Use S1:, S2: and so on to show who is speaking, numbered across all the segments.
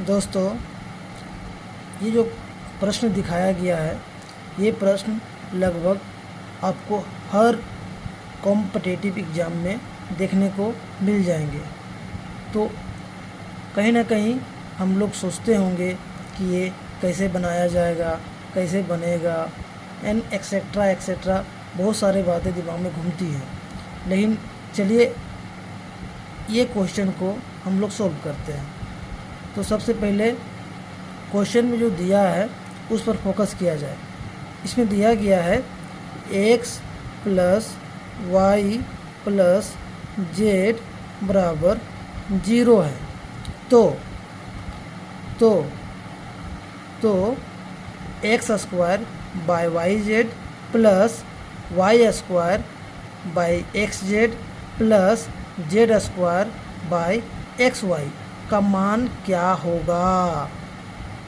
S1: दोस्तों, ये जो प्रश्न दिखाया गया है, ये प्रश्न लगभग आपको हर कॉम्पिटिटिव एग्ज़ाम में देखने को मिल जाएंगे। तो कहीं ना कहीं हम लोग सोचते होंगे कि ये कैसे बनाया जाएगा, कैसे बनेगा, एंड एक्सेट्रा एक्सेट्रा बहुत सारे बातें दिमाग में घूमती हैं। लेकिन चलिए ये क्वेश्चन को हम लोग सॉल्व करते हैं। तो सबसे पहले क्वेश्चन में जो दिया है उस पर फोकस किया जाए। इसमें दिया गया है x plus Y plus Z बराबर 0 है। तो X square by Y Z plus Y square by X Z plus Z square by X Y का मान क्या होगा।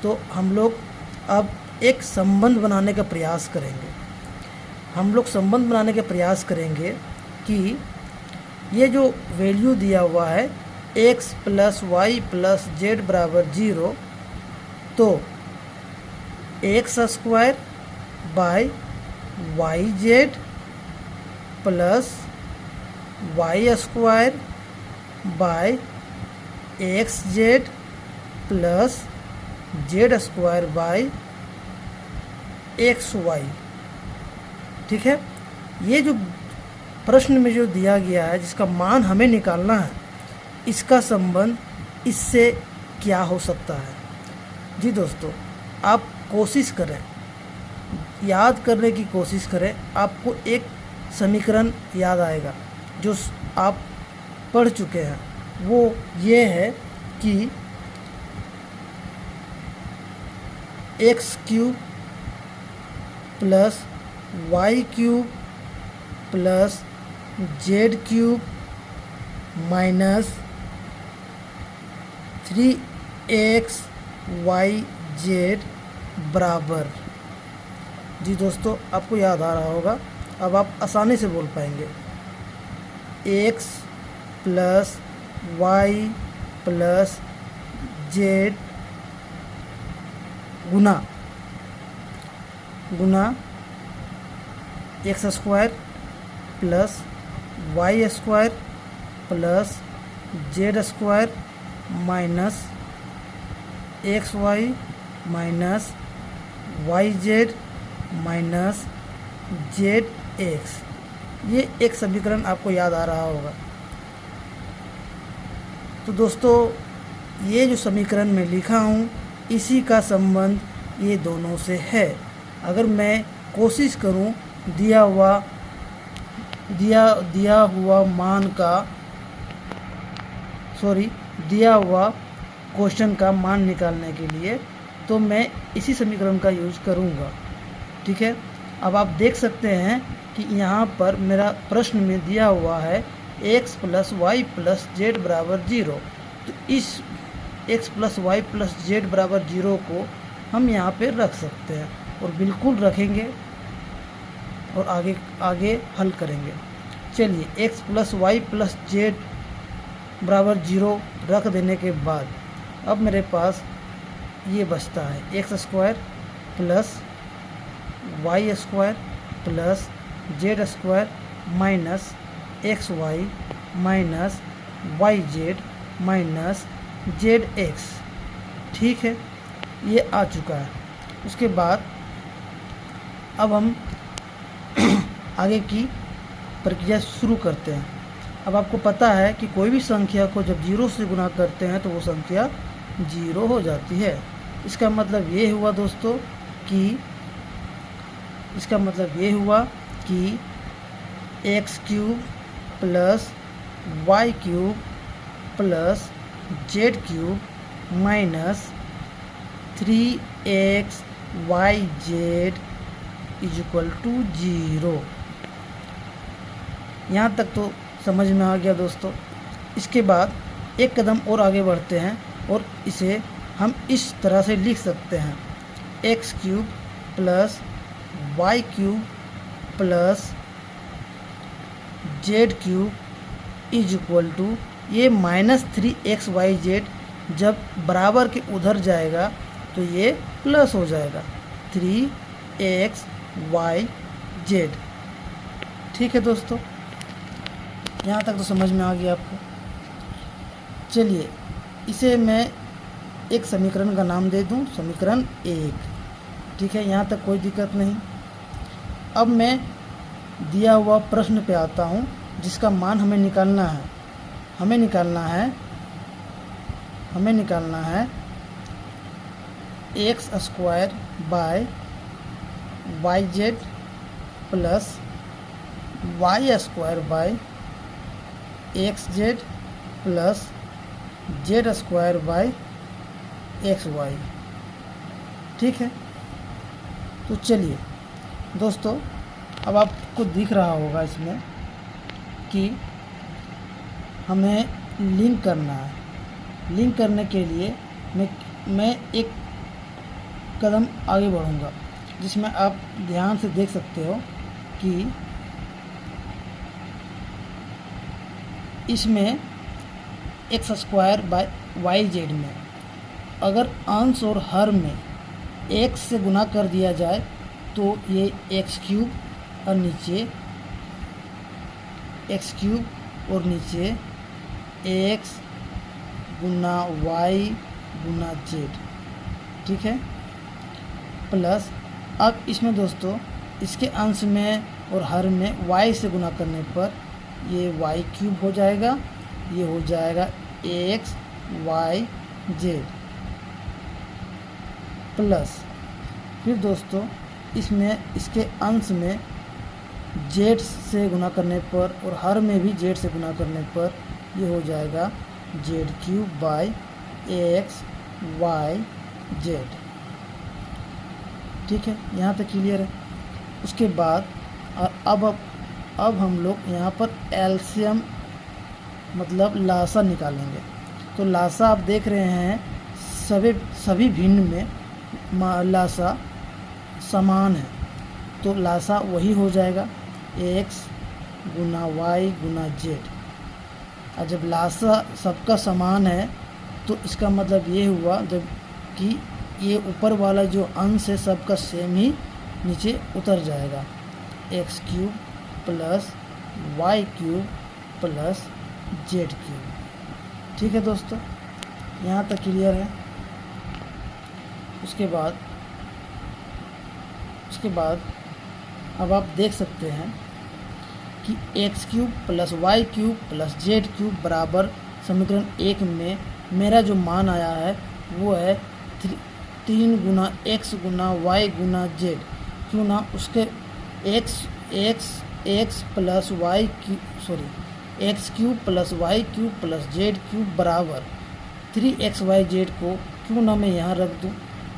S1: तो हम लोग अब एक संबंध बनाने का प्रयास करेंगे। कि ये जो वैल्यू दिया हुआ है x plus Y plus Z बराबर 0, तो X square by Y Z plus Y square by X Z plus Z square by X Y. ठीक है, ये जो प्रश्न में जो दिया गया है जिसका मान हमें निकालना है, इसका संबंध इससे क्या हो सकता है। जी दोस्तों, आप कोशिश करें, याद करने की कोशिश करें। आपको एक समीकरण याद आएगा जो आप पढ़ चुके हैं। वो ये है कि X cube plus Y cube plus Z cube minus 3x Y Z बराबर। जी दोस्तों, आपको याद आ रहा होगा, अब आप आसानी से बोल पाएंगे। x plus Y plus z गुना x square plus Y square plus Z square minus x Y minus Y Z minus Z x. ये एक समीकरण आपको याद आ रहा होगा। तो दोस्तों, ये जो समीकरण में लिखा हूँ, इसी का संबंध ये दोनों से है। अगर मैं कोशिश करूँ दिया हुआ क्वेश्चन का मान निकालने के लिए, तो मैं इसी समीकरण का यूज़ करूँगा। ठीक है, अब आप देख सकते हैं कि यहाँ पर मेरा प्रश्न में दिया हुआ है x plus Y plus Z बराबर 0। तो इस x plus Y plus Z बराबर 0 को हम यहाँ पे रख सकते हैं, और बिल्कुल रखेंगे और आगे हल करेंगे। चलिए, x plus Y plus Z बराबर 0 रख देने के बाद अब मेरे पास ये बचता है X square plus Y square plus Z square minus x Y minus Y Z minus Z X. ठीक है, ये आ चुका है। उसके बाद अब हम आगे की प्रक्रिया शुरू करते हैं। अब आपको पता है कि कोई भी संख्या को जब 0 से गुना करते हैं तो वो संख्या 0 हो जाती है। इसका मतलब ये हुआ दोस्तों कि X cube plus Y cube plus Z cube minus 3x Y Z is equal to 0। यहाँ तक तो समझ में आ गया दोस्तों। इसके बाद एक कदम और आगे बढ़ते हैं और इसे हम इस तरह से लिख सकते हैं X cube plus Y cube plus Z cube is equal to, ये -3 एक्स वाई जेड जब बराबर के उधर जाएगा तो ये प्लस हो जाएगा 3xyz। ठीक है दोस्तों, यहाँ तक तो समझ में आ गया आपको। चलिए इसे मैं एक समीकरण का नाम दे दूँ, समीकरण 1। ठीक है, यहाँ तक कोई दिक्कत नहीं। अब मैं दिया हुआ प्रश्न पे आता हूँ जिसका मान हमें निकालना है। हमें निकालना है X square by Y Z plus Y square by X Z plus Z square by X Y. ठीक है, तो चलिए दोस्तों, अब आपको दिख रहा होगा इसमें कि हमें लिंक करना है। लिंक करने के लिए मैं एक कदम आगे बढ़ूंगा जिसमें आप ध्यान से देख सकते हो कि इसमें X square by Y Z में अगर अंश और हर में एक्स से गुना कर दिया जाए तो ये एक्स क्यूब और नीचे एक्स क्यूब और नीचे एक्स गुना वाई गुना जेड। ठीक है, प्लस अब इसमें दोस्तों इसके अंश में और हर में वाई से गुना करने पर ये वाई क्यूब हो जाएगा, ये हो जाएगा एक्स वाई जेड। प्लस फिर दोस्तों इसमें इसके अंश में जेड से गुना करने पर और हर में भी जेड से गुना करने पर ये हो जाएगा Z cube by X Y Z. ठीक है, यहाँ तक क्लियर है। उसके बाद अब हम लोग यहाँ पर एलसीएम मतलब लासा निकालेंगे। तो लासा आप देख रहे हैं सभी भिन्न में लासा समान है, तो लासा वही हो जाएगा एक्स गुना वाई गुना जेड। और जब लासा सबका समान है तो इसका मतलब ये हुआ जब कि ये ऊपर वाला जो अंश है सबका सेम ही नीचे उतर जाएगा, X cube plus Y cube plus Z cube. ठीक है दोस्तों, यहाँ तक क्लियर है। उसके बाद अब आप देख सकते हैं कि X cube plus Y cube plus Z cube बराबर समीकरण 1 में मेरा जो मान आया है वो है 3 गुना एक्स गुना वाई गुना जेड। क्यों ना उसके X plus Y X cube plus Y cube plus Z cube बराबर 3xyz को क्यों ना मैं यहाँ रख दूँ।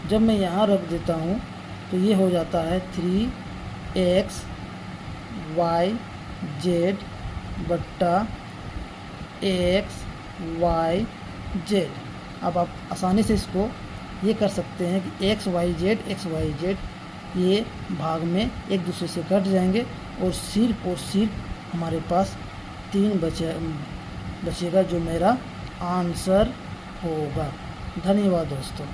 S1: जब मैं यहाँ रख देता हूँ तो ये हो जाता है 3xyz बट्टा xyz। अब आप आसानी से इसको ये कर सकते हैं कि xyz ये भाग में एक दूसरे से कट जाएंगे और सिर्फ हमारे पास 3 बचेगा जो मेरा आंसर होगा। धन्यवाद दोस्तों।